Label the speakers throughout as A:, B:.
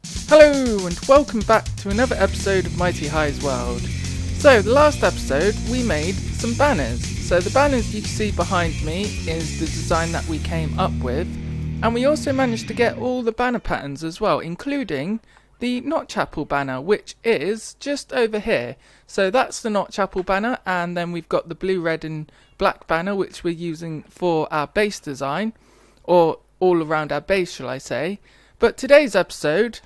A: Hello and welcome back to another episode of Mighty High's World. So the last episode we made some banners. So the banners you see behind me is the design that we came up with, and we also managed to get all the banner patterns as well, including the Knot Chapel banner, which is just over here. So that's the Knot Chapel banner, and then we've got the blue, red and black banner which we're using for our base design, or all around our base shall I say. But today's episode,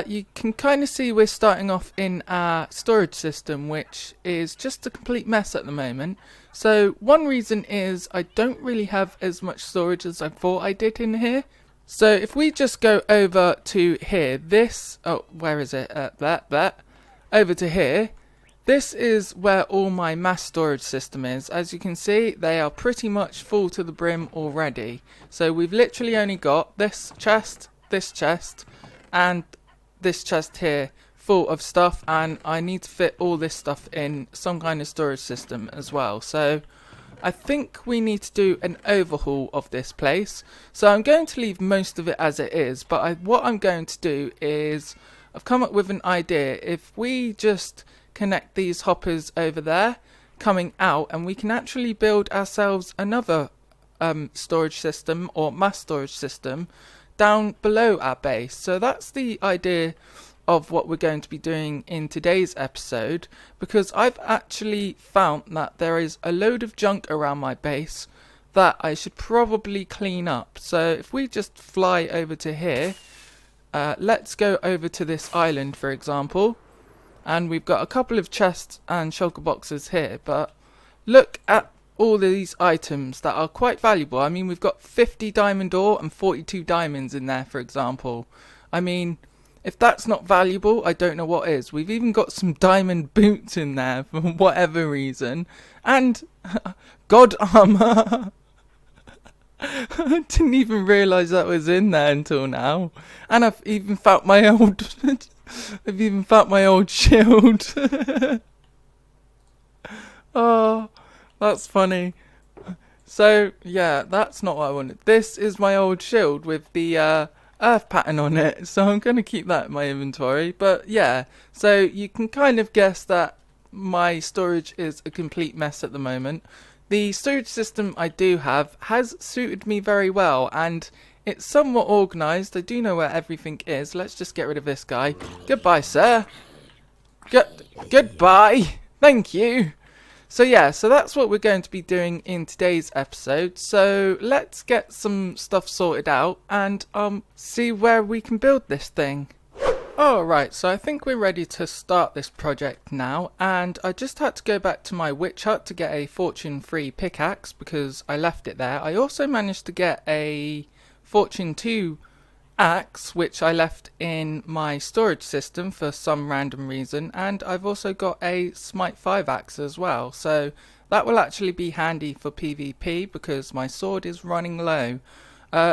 A: you can kind of see we're starting off in our storage system, which is just a complete mess at the moment. So one reason is I don't really have as much storage as I thought I did in here. So if we just go over to here, where is it? Over to here. This is where all my mass storage system is. As you can see, they are pretty much full to the brim already. So we've literally only got this chest, and this chest here full of stuff, and I need to fit all this stuff in some kind of storage system as well. So I think we need to do an overhaul of this place. So I'm going to leave most of it as it is, but what I'm going to do is I've come up with an idea. If we just connect these hoppers over there coming out, and we can actually build ourselves another storage system or mass storage system down below our base. So that's the idea of what we're going to be doing in today's episode, because I've actually found that there is a load of junk around my base that I should probably clean up. So if we just fly over to here, let's go over to this island for example, and we've got a couple of chests and shulker boxes here, but look at all these items that are quite valuable. I mean, we've got 50 diamond ore and 42 diamonds in there for example. I mean, if that's not valuable, I don't know what is. We've even got some diamond boots in there for whatever reason, and god armor. I didn't even realise that was in there until now. And I've even found my old shield. Oh, that's funny. So yeah, that's not what I wanted. This is my old shield with the earth pattern on it, so I'm going to keep that in my inventory. But yeah, so you can kind of guess that my storage is a complete mess at the moment. The storage system I do have has suited me very well, and it's somewhat organised. I do know where everything is. Let's just get rid of this guy. Goodbye, sir. Goodbye. Thank you. So yeah, so that's what we're going to be doing in today's episode. So let's get some stuff sorted out and see where we can build this thing. Alright, so I think we're ready to start this project now, and I just had to go back to my witch hut to get a fortune 3 pickaxe because I left it there. I also managed to get a fortune 2 axe, which I left in my storage system for some random reason, and I've also got a smite 5 axe as well, so that will actually be handy for PvP because my sword is running low.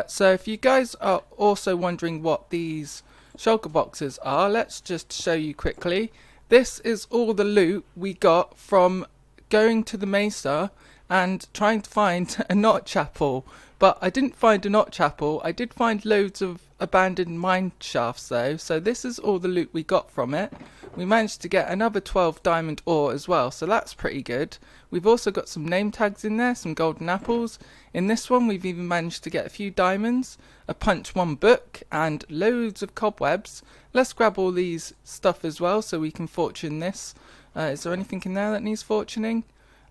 A: So if you guys are also wondering what these shulker boxes are, let's just show you quickly. This is all the loot we got from going to the mesa and trying to find a knot chapel. But I didn't find a knot chapel. I did find loads of abandoned mine shafts though, so this is all the loot we got from it. We managed to get another 12 diamond ore as well, so that's pretty good. We've also got some name tags in there, some golden apples. In this one we've even managed to get a few diamonds, a punch 1 book and loads of cobwebs. Let's grab all these stuff as well so we can fortune this. Is there anything in there that needs fortuning?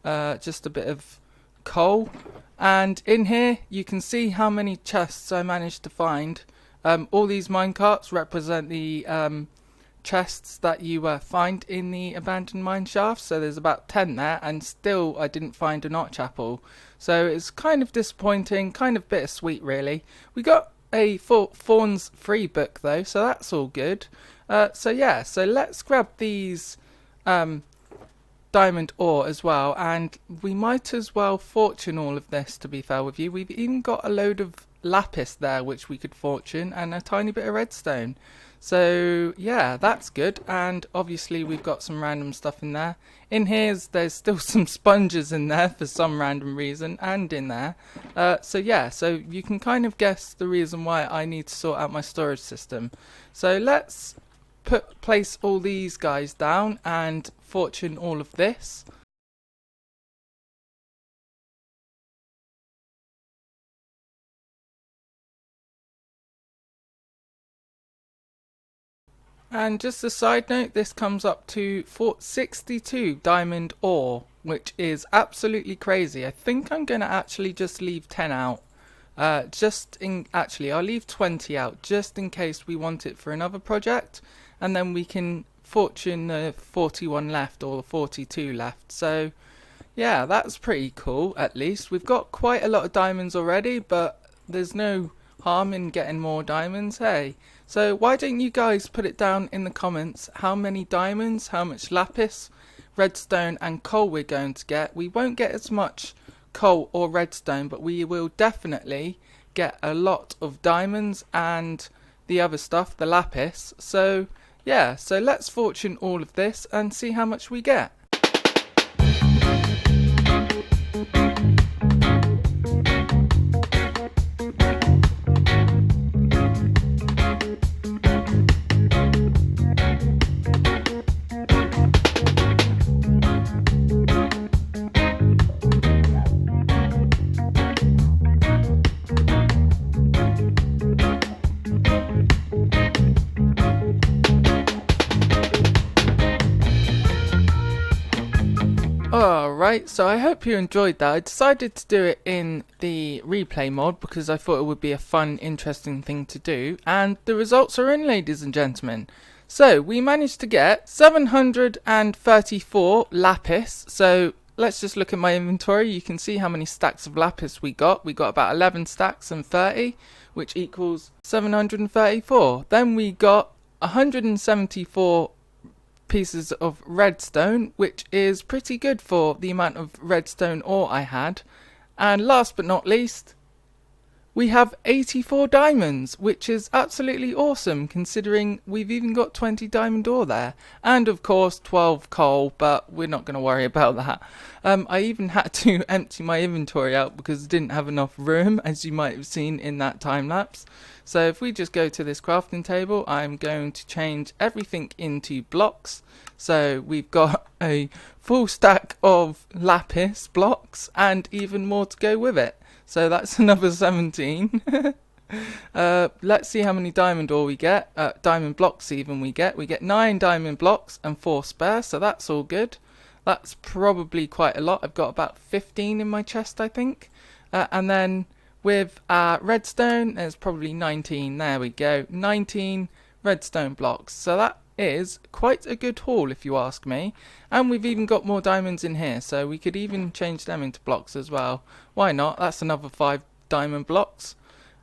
A: Just a bit of coal. And in here you can see how many chests I managed to find. All these minecarts represent the chests that you find in the abandoned mine shafts. So there's about 10 there, and still I didn't find a knot chapel. So it's kind of disappointing, kind of bittersweet really. We got a Thorns free book though, so that's all good. So yeah, so let's grab these diamond ore as well, and we might as well fortune all of this, to be fair with you. We've even got a load of lapis there which we could fortune, and a tiny bit of redstone. So yeah, that's good. And obviously we've got some random stuff in there. In here there's still some sponges in there for some random reason, and in there. So yeah, so you can kind of guess the reason why I need to sort out my storage system. So let's place all these guys down and fortune all of this. And just a side note, this comes up to 62 diamond ore, which is absolutely crazy. I think I'm going to actually just leave 10 out. Actually, I'll leave 20 out just in case we want it for another project. And then we can fortune the 41 left or the 42 left. So yeah, that's pretty cool at least. We've got quite a lot of diamonds already, but there's no harm in getting more diamonds, hey? So why don't you guys put it down in the comments how many diamonds, how much lapis, redstone and coal we're going to get. We won't get as much coal or redstone, but we will definitely get a lot of diamonds and the other stuff, the lapis. So yeah, so let's fortune all of this and see how much we get. Alright, so I hope you enjoyed that. I decided to do it in the replay mod because I thought it would be a fun, interesting thing to do. And the results are in, ladies and gentlemen. So, we managed to get 734 lapis. So, let's just look at my inventory. You can see how many stacks of lapis we got. We got about 11 stacks and 30, which equals 734. Then we got 174 pieces of redstone, which is pretty good for the amount of redstone ore I had. And last but not least, we have 84 diamonds, which is absolutely awesome considering we've even got 20 diamond ore there. And of course 12 coal, but we're not going to worry about that. I even had to empty my inventory out because I didn't have enough room, as you might have seen in that time lapse. So if we just go to this crafting table, I'm going to change everything into blocks. So we've got a full stack of lapis blocks and even more to go with it. So that's another 17. Let's see how many diamond ore we get. Diamond blocks even we get. We get 9 diamond blocks and 4 spare, so that's all good. That's probably quite a lot. I've got about 15 in my chest, I think. And then with redstone, there's probably 19. There we go. 19 redstone blocks. So that is quite a good haul if you ask me. And we've even got more diamonds in here, so we could even change them into blocks as well. Why not? That's another 5 diamond blocks.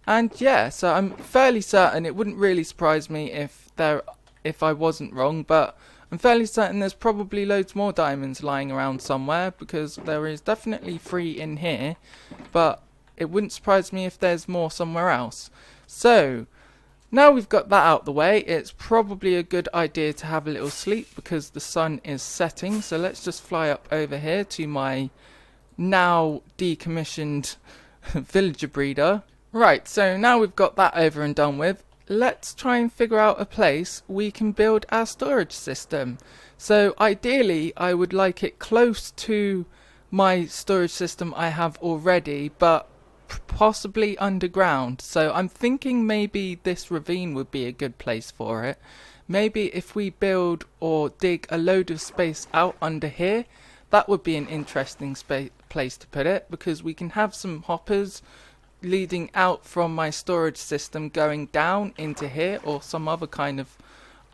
A: And yeah, so I'm fairly certain, it wouldn't really surprise me if I wasn't wrong, but I'm fairly certain there's probably loads more diamonds lying around somewhere, because there is definitely 3 in here, but it wouldn't surprise me if there's more somewhere else. So now we've got that out the way, it's probably a good idea to have a little sleep because the sun is setting. So let's just fly up over here to my now decommissioned villager breeder. Right, so now we've got that over and done with, let's try and figure out a place we can build our storage system. So ideally I would like it close to my storage system I have already, but possibly underground. So I'm thinking maybe this ravine would be a good place for it. Maybe if we build or dig a load of space out under here, that would be an interesting place to put it, because we can have some hoppers leading out from my storage system going down into here, or some other kind of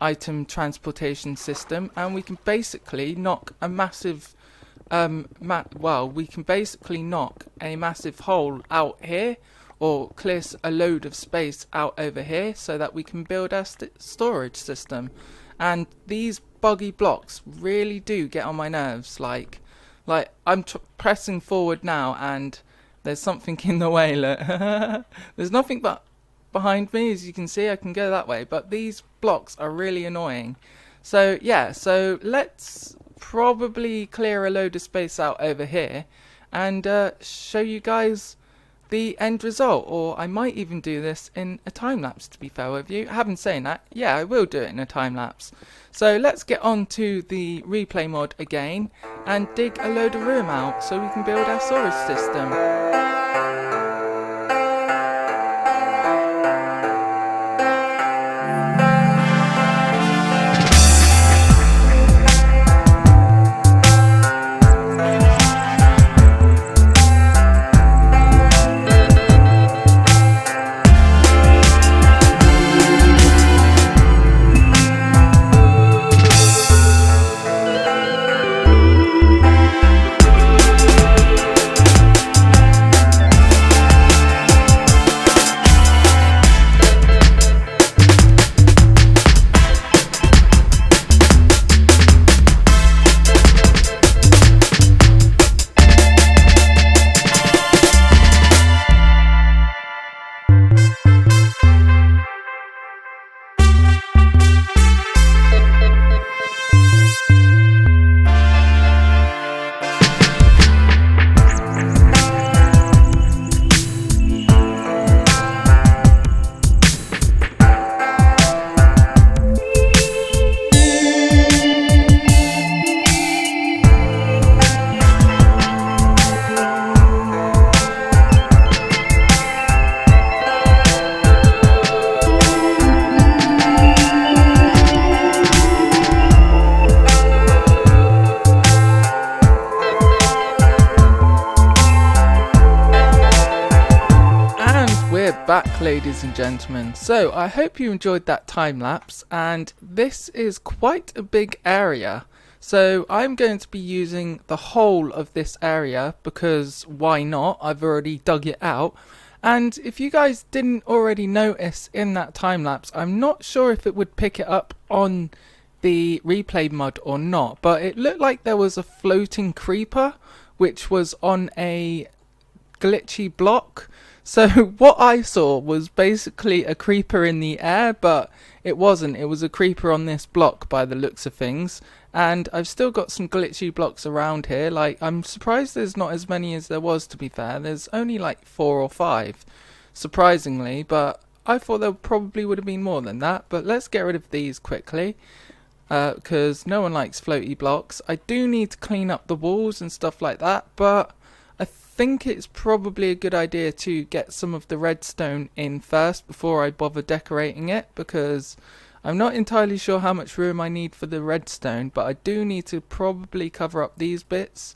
A: item transportation system, and we can basically knock a massive we can basically knock a massive hole out here, or clear a load of space out over here, so that we can build our storage system. And these buggy blocks really do get on my nerves. Like I'm pressing forward now, and There's something in the way, look. There's nothing but behind me, as you can see. I can go that way, but these blocks are really annoying. So yeah, so let's probably clear a load of space out over here and show you guys the end result, or I might even do this in a time lapse, to be fair with you. Having saying that, yeah, I will do it in a time lapse. So let's get on to the replay mod again and dig a load of room out so we can build our storage system. Back, ladies and gentlemen. So I hope you enjoyed that time lapse, and this is quite a big area, so I'm going to be using the whole of this area because why not? I've already dug it out. And if you guys didn't already notice in that time lapse, I'm not sure if it would pick it up on the replay mod or not, but it looked like there was a floating creeper which was on a glitchy block. So what I saw was basically a creeper in the air, but it wasn't. It was a creeper on this block by the looks of things. And I've still got some glitchy blocks around here. Like, I'm surprised there's not as many as there was, to be fair. There's only like 4 or 5, surprisingly, but I thought there probably would have been more than that. But let's get rid of these quickly, because no one likes floaty blocks. I do need to clean up the walls and stuff like that, but I think it's probably a good idea to get some of the redstone in first before I bother decorating it, because I'm not entirely sure how much room I need for the redstone, but I do need to probably cover up these bits.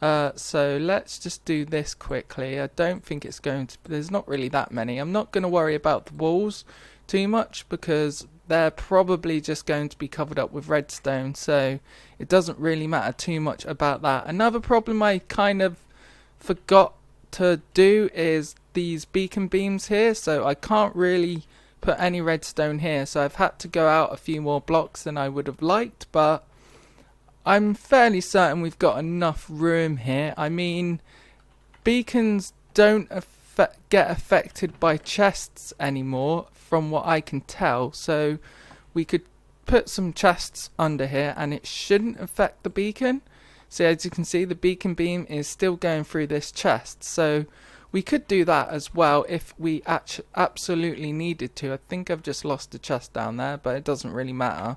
A: So let's just do this quickly. I don't think it's going to, there's not really that many. I'm not going to worry about the walls too much because they're probably just going to be covered up with redstone, so it doesn't really matter too much about that. Another problem I kind of forgot to do is these beacon beams here, so I can't really put any redstone here, so I've had to go out a few more blocks than I would have liked, but I'm fairly certain we've got enough room here. I mean, beacons don't get affected by chests anymore from what I can tell, so we could put some chests under here and it shouldn't affect the beacon. So as you can see, the beacon beam is still going through this chest, so we could do that as well if we absolutely needed to. I think I've just lost the chest down there, but it doesn't really matter.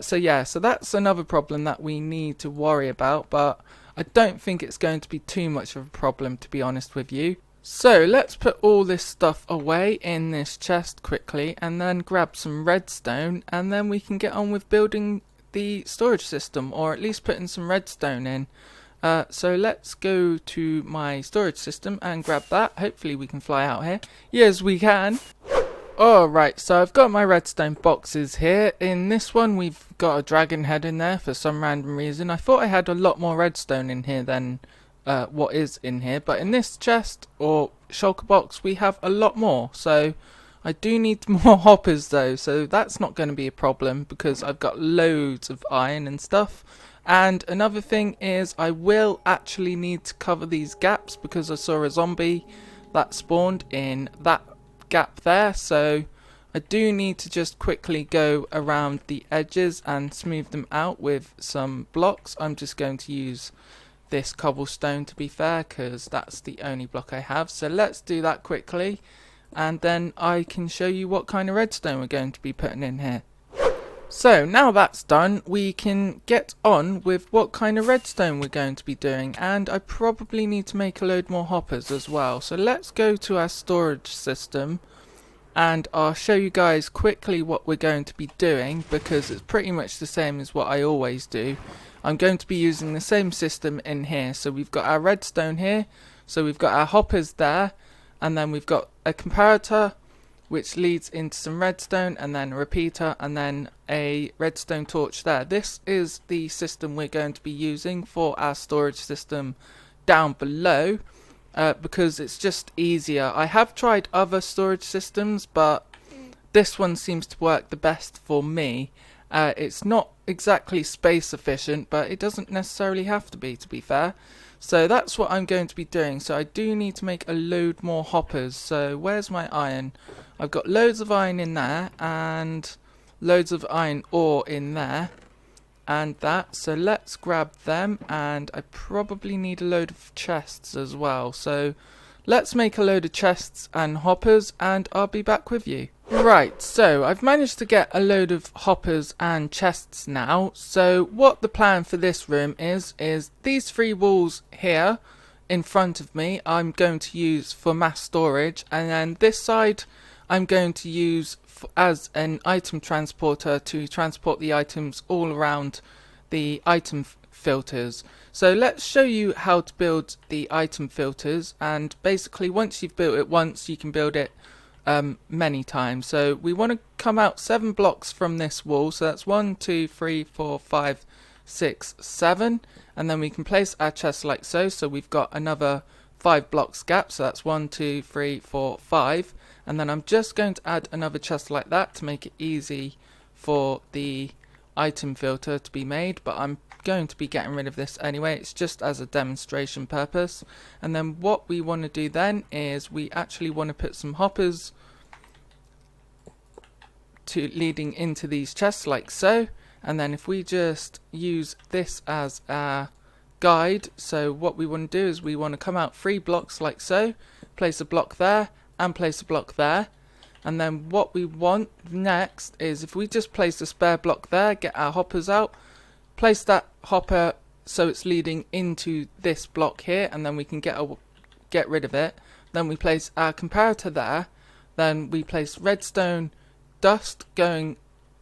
A: So yeah, so that's another problem that we need to worry about, but I don't think it's going to be too much of a problem, to be honest with you. So let's put all this stuff away in this chest quickly and then grab some redstone, and then we can get on with building the storage system, or at least putting some redstone in. So let's go to my storage system and grab that. Hopefully we can fly out here. Yes, we can. Alright, so I've got my redstone boxes here. In this one we've got a dragon head in there for some random reason. I thought I had a lot more redstone in here than what is in here, but in this chest or shulker box we have a lot more. So I do need more hoppers though, so that's not going to be a problem because I've got loads of iron and stuff. And another thing is I will actually need to cover these gaps because I saw a zombie that spawned in that gap there, so I do need to just quickly go around the edges and smooth them out with some blocks. I'm just going to use this cobblestone to be fair, because that's the only block I have. So let's do that quickly, and then I can show you what kind of redstone we're going to be putting in here. So now that's done, we can get on with what kind of redstone we're going to be doing, and I probably need to make a load more hoppers as well. So let's go to our storage system and I'll show you guys quickly what we're going to be doing, because it's pretty much the same as what I always do. I'm going to be using the same system in here. So we've got our redstone here, so we've got our hoppers there, and then we've got a comparator which leads into some redstone, and then a repeater, and then a redstone torch there. This is the system we're going to be using for our storage system down below, because it's just easier. I have tried other storage systems, but this one seems to work the best for me. It's not exactly space efficient, but it doesn't necessarily have to be fair. So that's what I'm going to be doing. So I do need to make a load more hoppers. So where's my iron? I've got loads of iron in there and loads of iron ore in there and that. So let's grab them, and I probably need a load of chests as well. So let's make a load of chests and hoppers, and I'll be back with you. Right, so I've managed to get a load of hoppers and chests now. So what the plan for this room is these 3 walls here in front of me I'm going to use for mass storage, and then this side I'm going to use as an item transporter to transport the items all around the item filters. So let's show you how to build the item filters, and basically once you've built it once you can build it many times. So we want to come out 7 blocks from this wall, so that's 1, 2, 3, 4, 5, 6, 7, and then we can place our chest like so. So we've got another 5 blocks gap, so that's 1, 2, 3, 4, 5, and then I'm just going to add another chest like that to make it easy for the item filter to be made, but I'm going to be getting rid of this anyway. It's just as a demonstration purpose. And then what we want to do then is we actually want to put some hoppers leading into these chests like so, and then if we just use this as our guide, so what we want to do is we want to come out 3 blocks like so, place a block there and place a block there, and then what we want next is if we just place a spare block there, get our hoppers out, place that hopper so it's leading into this block here, and then we can get rid of it. Then we place our comparator there, then we place redstone dust going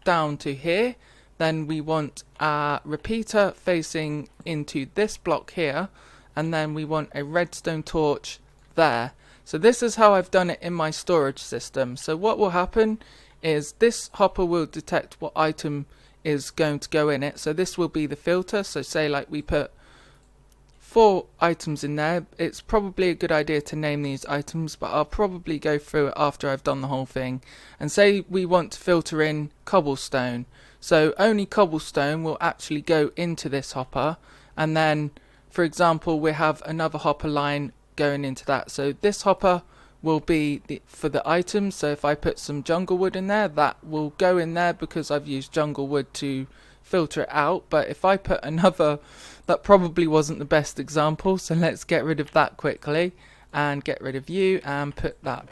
A: down to here, then we want our repeater facing into this block here, and then we want a redstone torch there. So this is how I've done it in my storage system. So what will happen is this hopper will detect what item is going to go in it. So this will be the filter. So say like we put 4 items in there. It's probably a good idea to name these items, but I'll probably go through it after I've done the whole thing. And say we want to filter in cobblestone. So only cobblestone will actually go into this hopper, and then for example we have another hopper line going into that. So this hopper will be for the items. So if I put some jungle wood in there, that will go in there because I've used jungle wood to filter it out. But if I put another, that probably wasn't the best example, so let's get rid of that quickly and get rid of you and put that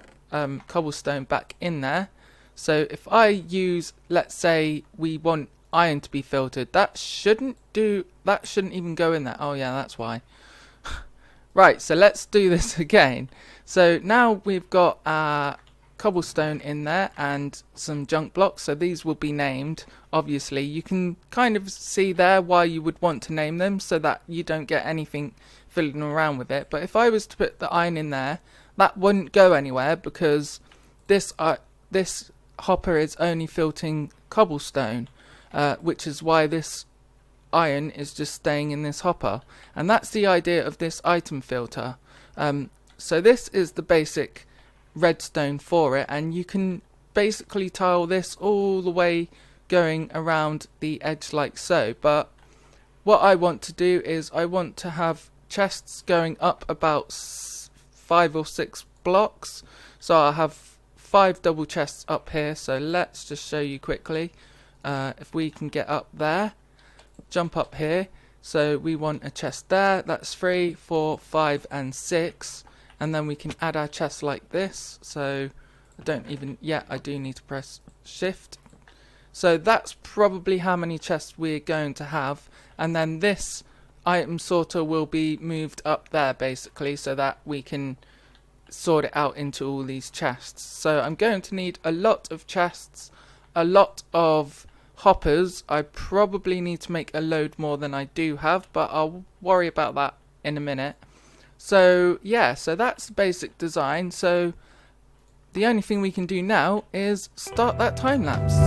A: cobblestone back in there. So if I use, let's say we want iron to be filtered, that shouldn't even go in there. Oh yeah, that's why. Right, so let's do this again. So now we've got our cobblestone in there and some junk blocks, so these will be named. Obviously you can kind of see there why you would want to name them, so that you don't get anything fiddling around with it. But if I was to put the iron in there, that wouldn't go anywhere because this hopper is only filtering cobblestone, which is why this iron is just staying in this hopper. And that's the idea of this item filter. So this is the basic redstone for it, and you can basically tile this all the way going around the edge like so. But what I want to do is I want to have chests going up about 5 or 6 blocks. So I'll have 5 double chests up here. So let's just show you quickly. If we can get up there, jump up here. So we want a chest there. That's 3, 4, 5 and 6. And then we can add our chest like this. So I don't even, yeah, I do need to press shift. So that's probably how many chests we're going to have. And then this item sorter will be moved up there basically, so that we can sort it out into all these chests. So I'm going to need a lot of chests, a lot of hoppers. I probably need to make a load more than I do have, but I'll worry about that in a minute. So yeah, so that's the basic design. So the only thing we can do now is start that time lapse.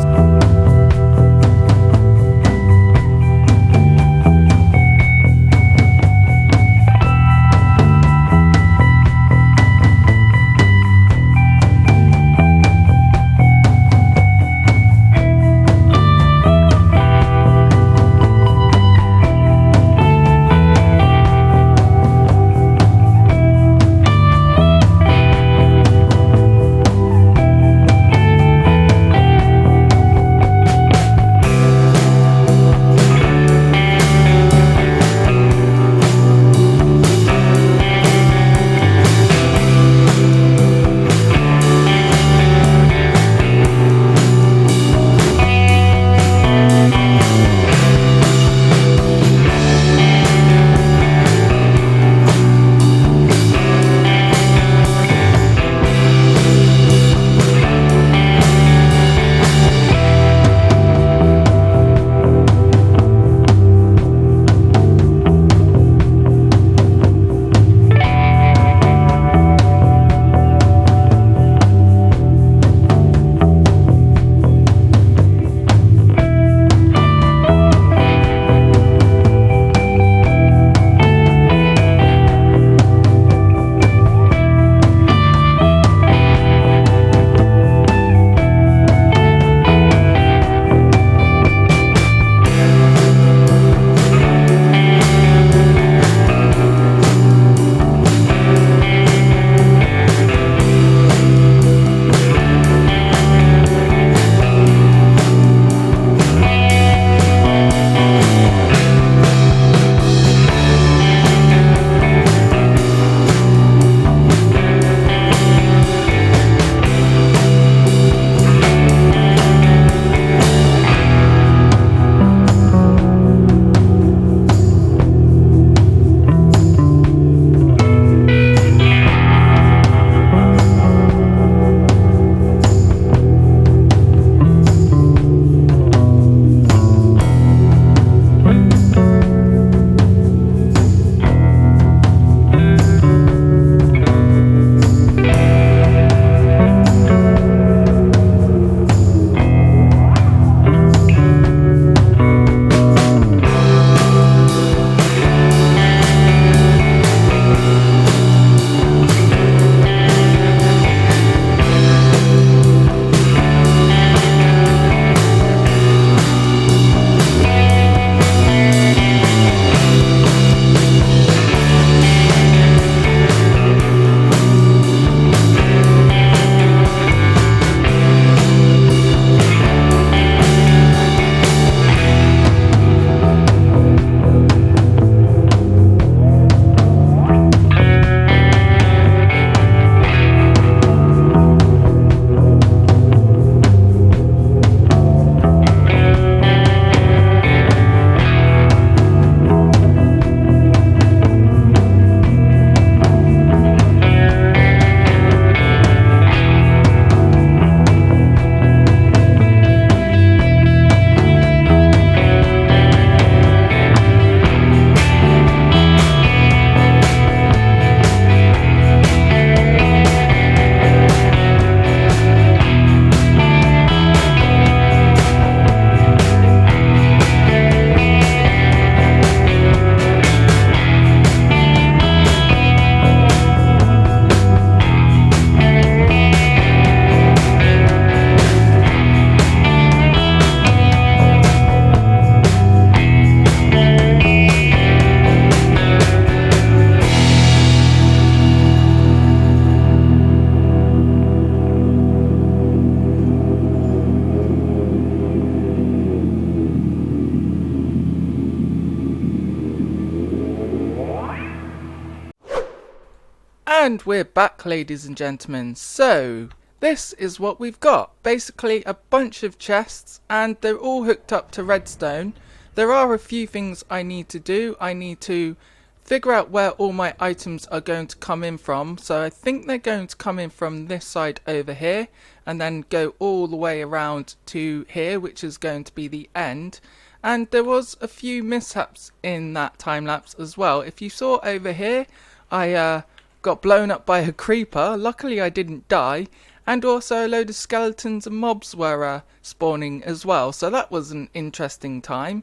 A: And we're back, ladies and gentlemen. So this is what we've got. Basically a bunch of chests, and they're all hooked up to redstone. There are a few things I need to do. I need to figure out where all my items are going to come in from. So I think they're going to come in from this side over here and then go all the way around to here, which is going to be the end. And there was a few mishaps in that time lapse as well. If you saw over here, I got blown up by a creeper. Luckily I didn't die. And also a load of skeletons and mobs were spawning as well. So that was an interesting time.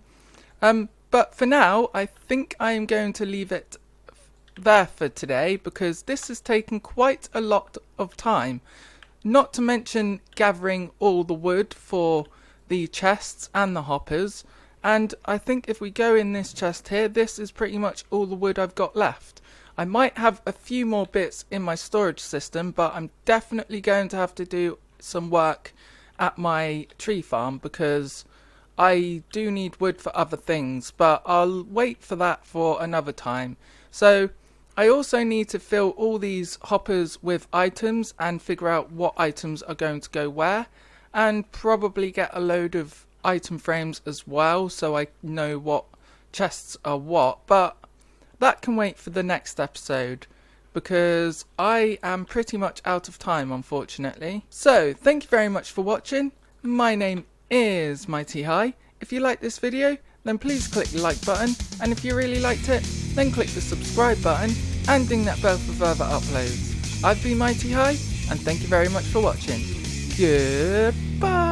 A: But for now, I think I am going to leave it there for today, because this has taken quite a lot of time. Not to mention gathering all the wood for the chests and the hoppers. And I think if we go in this chest here, this is pretty much all the wood I've got left. I might have a few more bits in my storage system, but I'm definitely going to have to do some work at my tree farm, because I do need wood for other things, but I'll wait for that for another time. So I also need to fill all these hoppers with items and figure out what items are going to go where, and probably get a load of item frames as well, so I know what chests are what. But that can wait for the next episode, because I am pretty much out of time, unfortunately. So thank you very much for watching. My name is MightyHigh. If you like this video, then please click the like button, and if you really liked it, then click the subscribe button and ding that bell for further uploads. I've been MightyHigh, and thank you very much for watching. Goodbye.